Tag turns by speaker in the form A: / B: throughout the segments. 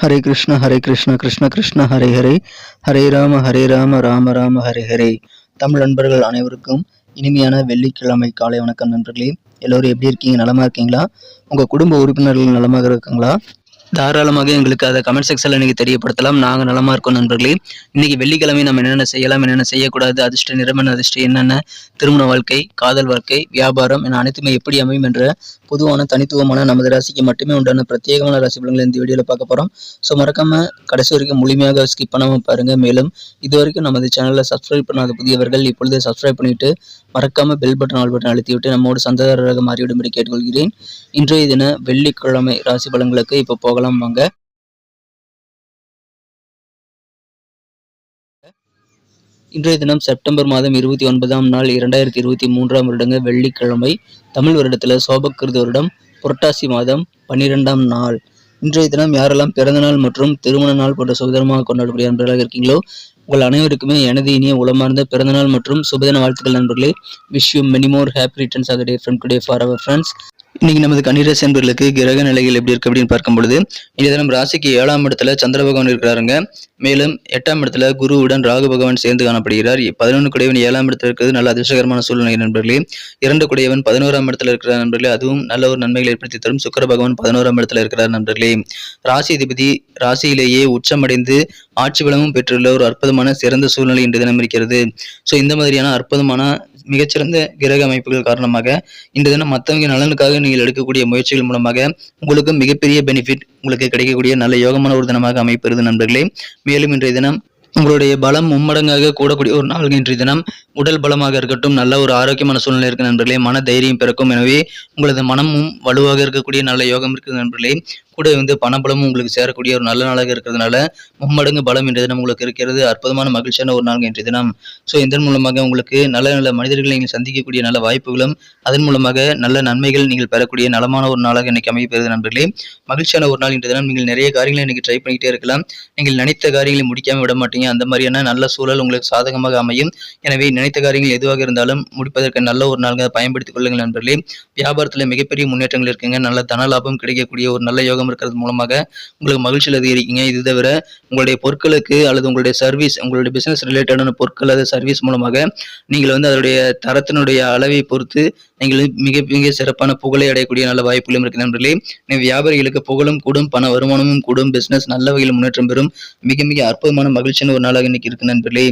A: ஹரே கிருஷ்ண கிருஷ்ண கிருஷ்ண ஹரே ஹரே, ஹரே ராம ராம ராம ஹரே ஹரே. தமிழ் நண்பர்கள் அனைவருக்கும் இனிமையான வெள்ளிக்கிழமை காலை வணக்கம் நண்பர்களே. எல்லோரும் எப்படி இருக்கீங்க? நலமா இருக்கீங்களா? உங்க குடும்ப உறுப்பினர்கள் நலமாக இருக்காங்களா? தாராளமாக எங்களுக்கு அதை கமெண்ட் செக்ஷன்ல நீங்க தெரியப்படுத்தலாம். நாங்க நலமா இருக்கோம் நண்பர்களே. இன்னைக்கு வெள்ளிக்கிழமை நம்ம என்னென்ன செய்யலாம், என்னென்ன செய்யக்கூடாது, அதிர்ஷ்ட நிறமன அதிர்ஷ்டம் என்னென்ன, திருமண வாழ்க்கை, காதல் வாழ்க்கை, வியாபாரம் என அனைத்துமே எப்படி அமையும் என்ற பொதுவான தனித்துவமான நமது ராசிக்கு மட்டுமே உண்டான பிரத்யேகமான ராசி பலன்களை இந்த வீடியோல பார்க்க போறோம். ஸோ மறக்காம கடைசி வரைக்கும் முழுமையாக ஸ்கிப் பண்ணாம பாருங்க. மேலும் இது வரைக்கும் நமது சேனலை சப்ஸ்கிரைப் பண்ணாத புதியவர்கள் இப்பொழுது சப்ஸ்கிரைப் பண்ணிட்டு மறக்காம பெல் பட்டன் ஆல் பட்டன் அழுத்திவிட்டு நம்மோடு சந்ததாரராக மாறிவிடும்படி கேட்டுக்கொள்கிறேன். இன்றைய தின வெள்ளிக்கிழமை ராசி பலன்களுக்கு இப்போ போகலாம் வாங்க. இன்றைய தினம் செப்டம்பர் மாதம் 29ஆம் நாள் 2023ஆம் வருடங்க வெள்ளிக்கிழமை. தமிழ் வருடத்துல சோபக்கிருது வருடம் புரட்டாசி மாதம் 12ஆம் நாள். இன்றைய தினம் யாரெல்லாம் பிறந்த நாள் மற்றும் திருமண நாள் போன்ற சுதந்திரமாக கொண்டாடக்கூடிய நண்பர்களாக இருக்கீங்களோ உங்கள் அனைவருக்குமே எனது இனிய உளமார்ந்த பிறந்தநாள் மற்றும் சுபதின வாழ்த்துக்கள் நண்பர்களே. Wish you many more happy returns of the day from today for our friends. இன்னைக்கு நமது கன்னிராசி என்பவர்களுக்கு கிரக நிலைகள் எப்படி இருக்கு அப்படின்னு பார்க்கும் பொழுது இந்த தினம் ராசிக்கு 7ஆம் இடத்துல சந்திர பகவான் இருக்கிறாருங்க. மேலும் 8ஆம் இடத்துல குருவுடன் ராகு பகவான் சேர்ந்து காணப்படுகிறார். 11 குடையவன் 7ஆம் இடத்துல இருக்கிறது நல்ல அதிர்ஷ்டகரமான சூழ்நிலை நண்பர்களே. 2 குடையவன் 11ஆம் இடத்துல இருக்கிறார் நண்பர்களே. அதுவும் நல்ல ஒரு நன்மைகளை ஏற்படுத்தி தரும். சுக்கிர பகவான் 11ஆம் இடத்துல இருக்கிறார் நண்பர்களே. ராசி அதிபதி ராசியிலேயே உச்சமடைந்து ஆட்சி பலமும் பெற்றுள்ள ஒரு அற்புதமான சிறந்த சூழ்நிலை இன்று தினம் இருக்கிறது. ஸோ இந்த மாதிரியான அற்புதமான மிகச்சிறந்த கிரக அமைப்புகள் காரணமாக இன்று தினம் மற்றவங்க நலனுக்காக நீங்கள் எடுக்கக்கூடிய முயற்சிகள் மூலமாக உங்களுக்கு மிகப்பெரிய பெனிஃபிட் உங்களுக்கு கிடைக்கக்கூடிய நல்ல யோகமான ஒரு தினமாக அமைப்பது நண்பர்களே. மேலும் இன்றைய தினம் உங்களுடைய பலம் மும்மடங்காக கூடக்கூடிய ஒரு நாள். இன்றைய தினம் உடல் பலமாக இருக்கட்டும், நல்ல ஒரு ஆரோக்கியமான சூழ்நிலை இருக்கு நண்பர்களே. மன தைரியம் பிறக்கும். எனவே உங்களது மனமும் வலுவாக இருக்கக்கூடிய நல்ல யோகம் இருக்குது நண்பர்களே. கூட பணபலமும் உங்களுக்கு சேரக்கூடிய ஒரு நல்ல நாளாக இருக்கிறதுனால மும்மடங்கு பலம் இன்றைய தினம் உங்களுக்கு இருக்கிறது. அற்புதமான மகிழ்ச்சியான ஒரு நாள் இன்றைய தினம். ஸோ இதன் மூலமாக உங்களுக்கு நல்ல நல்ல மனிதர்களை நீங்கள் சந்திக்கக்கூடிய நல்ல வாய்ப்புகளும் அதன் மூலமாக நல்ல நன்மைகள் நீங்கள் பெறக்கூடிய நலமான ஒரு நாளாக இன்னைக்கு அமைப்பது நண்பர்களே. மகிழ்ச்சியான ஒரு நாள் இன்றைய தினம். நீங்கள் நிறைய காரியங்களை இன்னைக்கு ட்ரை பண்ணிக்கிட்டே இருக்கலாம். நீங்கள் நினைத்த காரியங்களை முடிக்காம விட மாட்டீங்க. அந்த மாதிரியான நல்ல சூழல் உங்களுக்கு சாதகமாக அமையும். எனவே நினைத்த காரியங்கள் எதுவாக இருந்தாலும் முடிப்பதற்கு நல்ல ஒரு நாளாக பயன்படுத்திக் கொள்ளுங்கள் நண்பர்களே. வியாபாரத்தில் மிகப்பெரிய முன்னேற்றங்கள் இருக்குங்க. நல்ல தன லாபம் கிடைக்கக்கூடிய ஒரு நல்ல யோகம் இருக்கிறது மூலமாக உங்களுக்கு மகிழ்ச்சியில் அதிகரிக்கீங்க. இது தவிர உங்களுடைய பொருட்களுக்கு அல்லது உங்களுடைய சர்வீஸ், உங்களுடைய பிசினஸ் ரிலேட்டடான பொருட்கள் அல்லது சர்வீஸ் மூலமாக நீங்கள் அதனுடைய தரத்தினுடைய அளவை பொறுத்து நீங்கள் மிக மிக சிறப்பான புகழை அடையக்கூடிய நல்ல வாய்ப்புகளும் இருக்கு நண்பர்களே. வியாபாரிகளுக்கு புகழும் கூடும், பண வருமானமும் கூடும், பிசினஸ் நல்ல வகையில் முன்னேற்றம் பெறும். மிக மிக அற்புதமான மகிழ்ச்சியான ஒரு நாளாக இன்னைக்கு இருக்கு நண்பர்களே.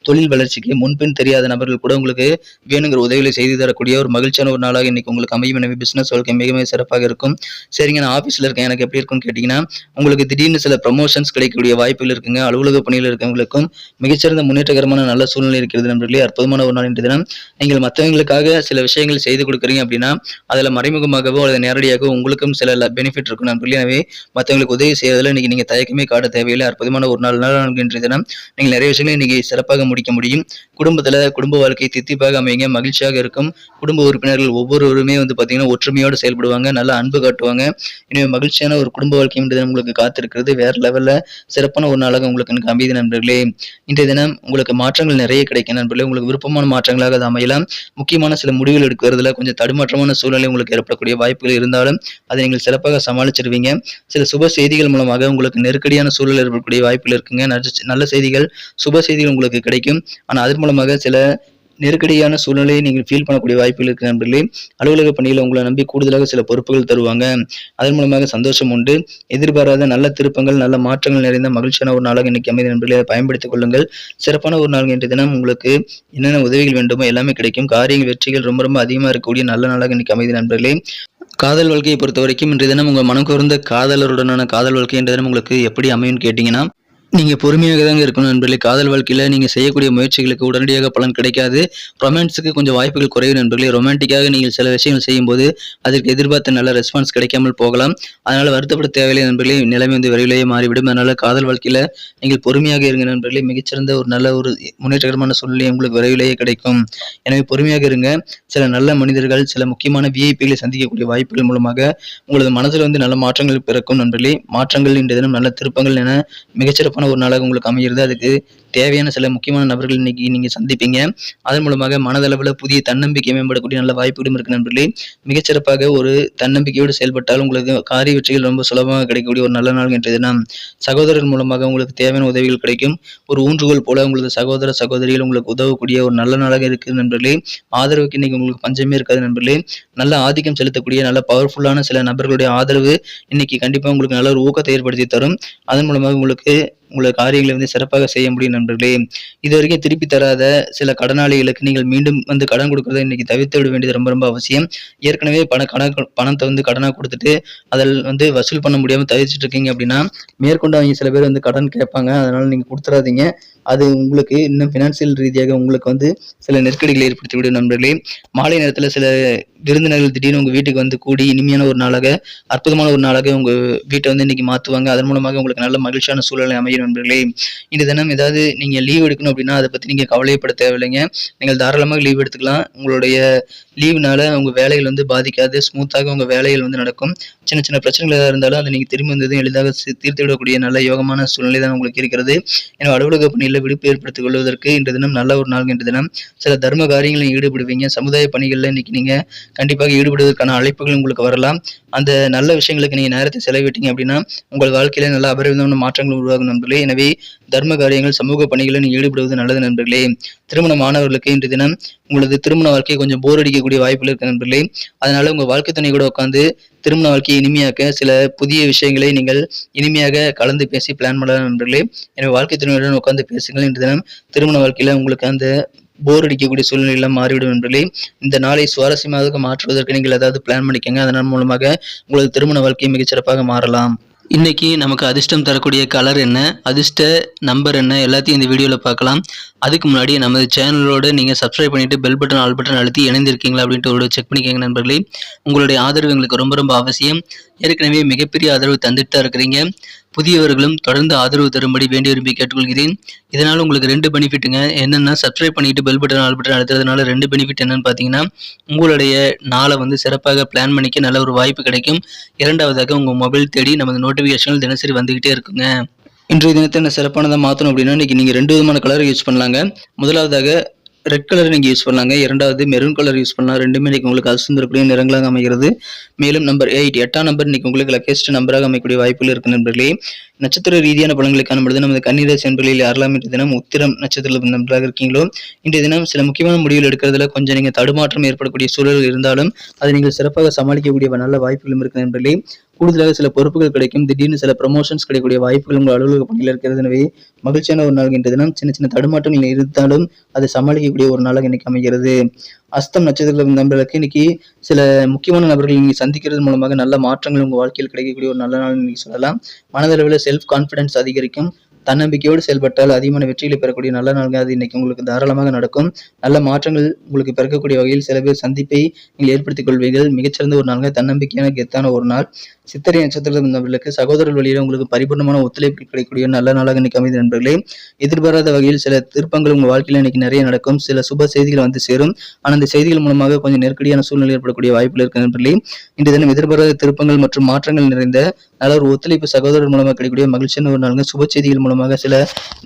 A: தொழில் வளர்ச்சிக்கு முன்பின் தெரியாத நபர்கள் கூட உங்களுக்கு வேணுங்கிற உதவிகளை செய்து தரக்கூடிய ஒரு மகிழ்ச்சியான ஒரு நாளாக இன்னைக்கு உங்களுக்கு அமையும். எனவே பிசினஸ் வாழ்க்கை மிக மிக சிறப்பாக இருக்கும். சரிங்க, நான் ஆஃபீஸில் இருக்கேன், எனக்கு எப்படி இருக்குன்னு கேட்டிங்கன்னா உங்களுக்கு திடீர்னு சில ப்ரமோஷன்ஸ் கிடைக்கக்கூடிய வாய்ப்புகள் இருக்குங்க. அலுவலக பணியில் இருக்கவங்களுக்கும் மிகச்சிறந்த முன்னேற்றகரமான நல்ல சூழ்நிலை இருக்கிறது நண்பர்களே. அற்புதமான ஒரு நாள் இன்றைய தினம். நீங்கள் மற்றவங்களுக்காக சில விஷயங்கள் செய்து கொடுக்குறீங்க அப்படின்னா அதில் மறைமுகமாகவோ அல்லது நேரடியாகவோ உங்களுக்கும் சில பெனிஃபிட் இருக்கும் நண்பர்களே. எனவே மற்றவங்களுக்கு உதவி செய்வதில் இன்னைக்கு நீங்கள் தயக்கமே காட்ட தேவையில்லை. அற்புதமான ஒரு நாள் இன்றைய தினம். நீங்கள் நிறைய விஷயங்களை இன்னைக்கு சிறப்பாக முடிக்க முடியும். குடும்ப வாழ்க்கை தித்திப்பாக அமைங்க, மகிழ்ச்சியாக இருக்கும். குடும்ப உறுப்பினர்கள் ஒவ்வொருவருமே பார்த்தீங்கன்னா ஒற்றுமையோடு செயல்படுவாங்க, நல்ல அன்பு காட்டுவாங்க. எனவே மகிழ்ச்சியான ஒரு குடும்ப வாழ்க்கை இன்றைய தினம் உங்களுக்கு காத்திருக்கிறது. வேற லெவல்ல சிறப்பான ஒரு நாளாக உங்களுக்கு எனக்கு அமைதி நண்பர்களே. இன்றைய தினம் உங்களுக்கு மாற்றங்கள் நிறைய கிடைக்கும் நண்பர்களே. உங்களுக்கு விருப்பமான மாற்றங்களாக அது அமையலாம். முக்கியமான சில முடிவுகள் எடுக்கிறதுல கொஞ்சம் தடுமாற்றமான சூழ்நிலை உங்களுக்கு ஏற்படக்கூடிய வாய்ப்புகள் இருந்தாலும் அதை நீங்கள் சிறப்பாக சமாளிச்சிருவீங்க. சில சுப செய்திகள் மூலமாக உங்களுக்கு நெருக்கடியான சூழல் ஏற்படக்கூடிய வாய்ப்புகள் இருக்குங்க. நல்ல செய்திகள், சுப செய்திகள் உங்களுக்கு கிடைக்கும். ஆனால் அதன் மூலமாக சில நெருக்கடியான சூழ்நிலையை நீங்கள் ஃபீல் பண்ணக்கூடிய வாய்ப்புகள் இருக்கு நண்பர்களே. அலுவலக பணியில் உங்களை நம்பி கூடுதலாக சில பொறுப்புகள் தருவாங்க. அதன் மூலமாக சந்தோஷம் உண்டு. எதிர்பாராத நல்ல திருப்பங்கள், நல்ல மாற்றங்கள் நிறைந்த மகிழ்ச்சியான ஒரு நாளாக இன்னைக்கு அமைதி நண்பர்களை பயன்படுத்திக் கொள்ளுங்கள். சிறப்பான ஒரு நாள் இன்றைய தினம். உங்களுக்கு என்னென்ன உதவிகள் வேண்டுமோ எல்லாமே கிடைக்கும். காரியங்கள் வெற்றிகள் ரொம்ப ரொம்ப அதிகமாக இருக்கக்கூடிய நல்ல நாளாக இன்னைக்கு அமைதி நண்பர்களே. காதல் வாழ்க்கையை பொறுத்த வரைக்கும் இன்றைய தினம் உங்கள் மனம் கவர்ந்த காதலருடனான காதல் வாழ்க்கை இன்றைய தினம் உங்களுக்கு எப்படி அமையும்னு கேட்டீங்கன்னா நீங்கள் பொறுமையாக தாங்க இருக்கணும் நண்பர்களே. காதல் வாழ்க்கையில் நீங்கள் செய்யக்கூடிய முயற்சிகளுக்கு உடனடியாக பலன் கிடைக்காது. ரொமான்ஸுக்கு கொஞ்சம் வாய்ப்புகள் குறைவு நண்பர்களே. ரொமான்டிக்காக நீங்கள் சில விஷயங்கள் செய்யும்போது அதற்கு எதிர்பார்த்த நல்ல ரெஸ்பான்ஸ் கிடைக்காமல் போகலாம். அதனால் வருத்தப்பட தேவையில்லை நண்பர்களே. நிலைமை விரைவிலேயே மாறிவிடும். அதனால் காதல் வாழ்க்கையில் நீங்கள் பொறுமையாக இருங்க நண்பர்களே. மிகச்சிறந்த ஒரு நல்ல ஒரு முன்னேற்றகரமான சூழ்நிலை உங்களுக்கு விரைவிலேயே கிடைக்கும். எனவே பொறுமையாக இருங்க. சில நல்ல மனிதர்கள், சில முக்கியமான விஐபிகளை சந்திக்கக்கூடிய வாய்ப்புகள் மூலமாக உங்களது மனதில் நல்ல மாற்றங்கள் பிறக்கும் நண்பர்களே. மாற்றங்கள் இன்றைய தினம் நல்ல திருப்பங்கள் என மிகச்சிறப்பான ஒரு நாளாக உங்களுக்கு அமைகிறது. அதுக்கு தேவையான சில முக்கியமான நபர்கள் இன்னைக்கு நீங்கள் சந்திப்பீங்க. அதன் மூலமாக மனதளவில் புதிய தன்னம்பிக்கை மேம்படக்கூடிய நல்ல வாய்ப்புகளும் இருக்கு நண்பர்களே. மிகச்சிறப்பாக ஒரு தன்னம்பிக்கையோடு செயல்பட்டால் உங்களுக்கு காரிய வெற்றிகள் ரொம்ப சுலபமாக கிடைக்கக்கூடிய ஒரு நல்ல நாள் இன்றைய தினம். சகோதரர் மூலமாக உங்களுக்கு தேவையான உதவிகள் கிடைக்கும். ஒரு ஊன்றுகோல் போல உங்களது சகோதர சகோதரிகள் உங்களுக்கு உதவக்கூடிய ஒரு நல்ல நாளாக இருக்குது நண்பர்களே. ஆதரவுக்கு இன்னைக்கு உங்களுக்கு பஞ்சமே இருக்காது நண்பர்களே. நல்ல ஆதிக்கம் செலுத்தக்கூடிய நல்ல பவர்ஃபுல்லான சில நபர்களுடைய ஆதரவு இன்னைக்கு கண்டிப்பாக உங்களுக்கு நல்ல ஒரு ஊக்கத்தை ஏற்படுத்தி தரும். அதன் மூலமாக உங்களுக்கு காரியங்களை வந்து சிறப்பாக செய்ய முடியும் நண்பர்களே. இது வரைக்கும் திருப்பி தராத சில கடனாளிகளுக்கு நீங்கள் மீண்டும் வந்து கடன் கொடுக்கறதை இன்னைக்கு தவிர்த்து விட வேண்டியது ரொம்ப ரொம்ப அவசியம். ஏற்கனவே பணத்தை வந்து கடனாக கொடுத்துட்டு அதில் வந்து வசூல் பண்ண முடியாமல் தவிர்த்துட்டு இருக்கீங்க அப்படின்னா, மேற்கொண்டு அவங்க சில பேர் வந்து கடன் கேட்பாங்க. அதனால நீங்க கொடுத்துறாதீங்க. அது உங்களுக்கு இன்னும் ஃபினான்சியல் ரீதியாக உங்களுக்கு வந்து சில நெருக்கடிகளை ஏற்படுத்திவிடும் நண்பர்களே. மாலை நேரத்தில் சில விருந்தினர்கள் திடீர்னு உங்கள் வீட்டுக்கு வந்து கூடி இனிமையான ஒரு நாளாக, அற்புதமான ஒரு நாளாக உங்கள் வீட்டை வந்து இன்னைக்கு மாற்றுவாங்க. அதன் மூலமாக உங்களுக்கு நல்ல மகிழ்ச்சியான சூழ்நிலை அமையும் நண்பர்களே. இந்த தினம் ஏதாவது நீங்கள் லீவ் எடுக்கணும் அப்படின்னா அதை பற்றி நீங்கள் கவலைப்பட தேவையில்லைங்க. நீங்கள் தாராளமாக லீவ் எடுத்துக்கலாம். உங்களுடைய லீவுனால உங்கள் வேலைகள் வந்து பாதிக்காது. ஸ்மூத்தாக உங்கள் வேலைகள் வந்து நடக்கும். சின்ன சின்ன பிரச்சனைகள் ஏதாவது இருந்தாலும் அதை நீங்கள் திரும்பி வந்ததும் எளிதாக தீர்த்து விடக்கூடிய நல்ல யோகமான சூழ்நிலை தான் உங்களுக்கு இருக்கிறது. எனவே அலுவலக பணியில் விடுப்பு ஏற்படுத்திக் கொள்வதற்கு இன்று தினம் நல்ல ஒரு நாள். இன்று தினம் சில தர்ம காரியங்களில் ஈடுபடுவீங்க. சமுதாய பணிகளில் இன்னைக்கு நீங்கள் கண்டிப்பாக ஈடுபடுவதற்கான அழைப்புகள் உங்களுக்கு வரலாம். அந்த நல்ல விஷயங்களுக்கு நீங்கள் நேரத்தை செலவிட்டீங்க அப்படின்னா உங்கள் வாழ்க்கையில நல்ல அபரிவிதமான மாற்றங்கள் உருவாகும் நண்பர்களே. எனவே தர்ம காரியங்கள் சமூக பணிகளில் நீங்கள் ஈடுபடுவது நல்லது நண்பர்களே. திருமணமானவர்களுக்கு இன்று தினம் உங்களது திருமண வாழ்க்கையை கொஞ்சம் போர் அடிக்கக்கூடிய வாய்ப்புகள் இருக்கு நண்பர்களே. அதனால உங்க வாழ்க்கை துணை கூட உட்காந்து திருமண வாழ்க்கையை இனிமையாக்க சில புதிய விஷயங்களை நீங்கள் இனிமையாக கலந்து பேசி பிளான் பண்ணலாம் நண்பர்களே. எனவே வாழ்க்கை துணையுடன் உட்காந்து பேசுங்கள். இன்று தினம் திருமண வாழ்க்கையில உங்களுக்கு அந்த போர் அடிக்கக்கூடிய சூழ்நிலையெல்லாம் மாறிவிடும் நண்பர்களே. இந்த நாளை சுவாரஸ்யமாக மாற்றுவதற்கு நீங்கள் ஏதாவது பிளான் பண்ணிக்கங்க. அதன் மூலமாக உங்களது திருமண வாழ்க்கை மிகச்சிறப்பாக மாறலாம். இன்னைக்கு நமக்கு அதிர்ஷ்டம் தரக்கூடிய கலர் என்ன, அதிர்ஷ்ட நம்பர் என்ன, எல்லாத்தையும் இந்த வீடியோவில் பார்க்கலாம். அதுக்கு முன்னாடி நமது சேனலோடு நீங்கள் சப்ஸ்கிரைப் பண்ணிட்டு பெல் பட்டன் ஆல் பட்டன் அழுத்தி இணைந்திருக்கீங்களா அப்படின்ட்டு ஒரு செக் பண்ணிக்கோங்க நண்பர்களே. உங்களுடைய ஆதரவு எங்களுக்கு ரொம்ப ரொம்ப அவசியம். ஏற்கனவே மிகப்பெரிய ஆதரவு தந்துட்டு தான் இருக்கிறீங்க. புதியவர்களும் தொடர்ந்து ஆதரவு தரும்படி வேண்டி விரும்பி கேட்டுக்கொள்கிறேன். இதனால் உங்களுக்கு 2 பெனிஃபிட்டுங்க. என்னென்னா, சப்ஸ்கிரைப் பண்ணிட்டு பெல் பட்டன் ஆல் பட்டன் அழுத்துறதுனால 2 பெனிஃபிட் என்னன்னு பார்த்தீங்கன்னா, உங்களுடைய நாளை வந்து சிறப்பாக பிளான் பண்ணிக்க நல்ல ஒரு வாய்ப்பு கிடைக்கும். இரண்டாவதாக உங்கள் மொபைல் தேடி நமது நோட்டிஃபிகேஷன்கள் தினசரி வந்துகிட்டே இருக்குங்க. இன்றைய தினத்தை என்ன சிறப்பானதாக மாற்றணும் அப்படின்னா, இன்னைக்கு நீங்கள் 2 விதமான கலர் யூஸ் பண்ணலாங்க. முதலாவதாக ரெட் கலர் நீங்கள் யூஸ் பண்ணலாங்க. இரண்டாவது மெரூன் கலர் யூஸ் பண்ணலாம். ரெண்டுமே இன்னைக்கு உங்களுக்கு அதிர்ஷ்டம் தரக்கூடிய நிறங்களாக அமைகிறது. மேலும் நம்பர் 8 8ஆம் நம்பர் இன்னைக்கு உங்களுக்கு லக்கேஸ்ட் நம்பராக அமைக்கக்கூடிய வாய்ப்புகள் இருக்கு நண்பர்களே. நட்சத்திர ரீதியான பலன்களை காணும்பொழுது நமது கன்னிராசி என்பர்களில் யாரெல்லாம் இன்றைய தினம் உத்திரம் நட்சத்திரத்தில் நண்பராக இருக்கீங்களோ, இன்றைய தினம் சில முக்கியமான முடிவுகள் எடுக்கிறதுல கொஞ்சம் நீங்கள் தடுமாற்றம் ஏற்படக்கூடிய சூழல் இருந்தாலும் அதை நீங்கள் சிறப்பாக சமாளிக்கக்கூடிய நல்ல வாய்ப்புகளும் இருக்கு நண்பர்களே. கூடுதலாக சில பொறுப்புகள் கிடைக்கும். திடீர்னு சில ப்ரமோஷன்ஸ் கிடைக்கக்கூடிய வாய்ப்புகள் உங்கள் அலுவலக பணியில் இருக்கிறது. எனவே மகிழ்ச்சியான ஒரு நாள் இன்றைய தினம். சின்ன சின்ன தடுமாற்றங்கள் இருந்தாலும் அதை சமாளிக்கக்கூடிய ஒரு நாளாக இன்னைக்கு அமைகிறது. அஸ்தம் நட்சத்திர நபர்களுக்கு இன்னைக்கு சில முக்கியமான நபர்கள் நீங்க சந்திக்கிறது மூலமாக நல்ல மாற்றங்கள் உங்க வாழ்க்கையில் கிடைக்கக்கூடிய ஒரு நல்ல நாள் இன்னைக்கு சொல்லலாம். மனதளவில் செல்ஃப் கான்பிடன்ஸ் அதிகரிக்கும். தன்னம்பிக்கையோடு செயல்பட்டால் அதிகமான வெற்றிகளை பெறக்கூடிய நல்ல நாள்கள் அது இன்னைக்கு உங்களுக்கு தாராளமாக நடக்கும். நல்ல மாற்றங்கள் உங்களுக்கு பிறக்கக்கூடிய வகையில் சில பேர் சந்திப்பை நீங்கள் ஏற்படுத்திக் கொள்வீர்கள். மிகச்சிறந்த ஒரு நாள்கள், தன்னம்பிக்கையான கெத்தான ஒரு நாள். சித்திரை நட்சத்திரத்தில் இருந்தவர்களுக்கு சகோதரர் வழியில் உங்களுக்கு பரிபூர்ணமான ஒத்துழைப்பு கிடைக்கக்கூடிய நல்ல நாளாக இன்னைக்கு அமைதி நண்பர்களே. எதிர்பாராத வகையில் சில திருப்பங்கள் உங்கள் வாழ்க்கையில் இன்னைக்கு நிறைய நடக்கும். சில சுப செய்திகள் வந்து சேரும். ஆனால் அந்த செய்திகள் மூலமாக கொஞ்சம் நெருக்கடியான சூழ்நிலை ஏற்படக்கூடிய வாய்ப்புகள் இருக்கு நண்பர்களே. இன்றைய தினம் எதிர்பாராத திருப்பங்கள் மற்றும் மாற்றங்கள் நிறைந்த நல்ல ஒரு ஒத்துழைப்பு சகோதரர் மூலமாக கிடைக்கக்கூடிய மகிழ்ச்சியான ஒரு நாள்கள். சுப செய்திகள் மூலமாக சில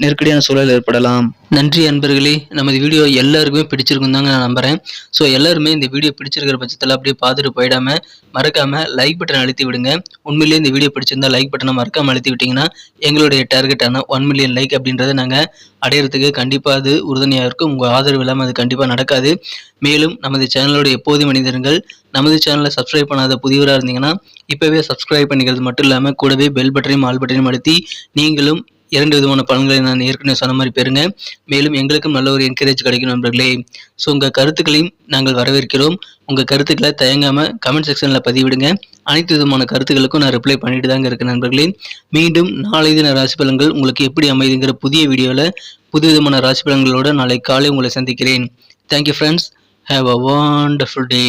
A: நெருக்கடியான சூழல் ஏற்படலாம். நன்றி அன்பர்களே. நமது வீடியோ எல்லாருக்குமே பிடிச்சிருக்கும் தாங்க நான் நம்புறேன். ஸோ எல்லாருமே இந்த வீடியோ பிடிச்சிருக்கிற பட்சத்தில் அப்படியே பார்த்துட்டு போயிடாம மறக்காம லைக் பட்டன் அழுத்தி விடுங்க. உண்மையிலேயே இந்த வீடியோ பிடிச்சிருந்தா லைக் பட்டனை மறக்காம அழுத்தி விட்டீங்கன்னா எங்களுடைய டார்கெட்டான 1 மில்லியன் லைக் அப்படின்றத நாங்கள் அடையிறதுக்கு கண்டிப்பாக அது உறுதுணையாக இருக்கும். உங்கள் ஆதரவு இல்லாமல் அது கண்டிப்பாக நடக்காது. மேலும் நமது சேனலோட எப்போதும் மனிதர்கள் நமது சேனலை சப்ஸ்கிரைப் பண்ணாத புதியவராக இருந்தீங்கன்னா இப்போவே சப்ஸ்கிரைப் பண்ணிக்கிறது மட்டும் இல்லாமல் கூடவே பெல் பட்டனையும் ஆல் பட்டனையும் அழுத்தி நீங்களும் 2 விதமான பலன்களை நான் ஏற்கனவே சொன்ன மாதிரி பெறுங்க. மேலும் எங்களுக்கும் நல்ல ஒரு என்கரேஜ் கிடைக்கும் நண்பர்களே. ஸோ உங்கள் கருத்துக்களையும் நாங்கள் வரவேற்கிறோம். உங்கள் கருத்துக்களை தயங்காமல் கமெண்ட் செக்ஷனில் பதிவிடுங்க. அனைத்து விதமான கருத்துக்களுக்கும் நான் ரிப்ளை பண்ணிட்டு தாங்க இருக்கேன் நண்பர்களே. மீண்டும் நாளை தின ராசி பலன்கள் உங்களுக்கு எப்படி அமைதுங்கிற புதிய வீடியோவில் புது விதமான ராசி பலன்களோடு நாளை காலை உங்களை சந்திக்கிறேன். Thank you friends. Have a wonderful day.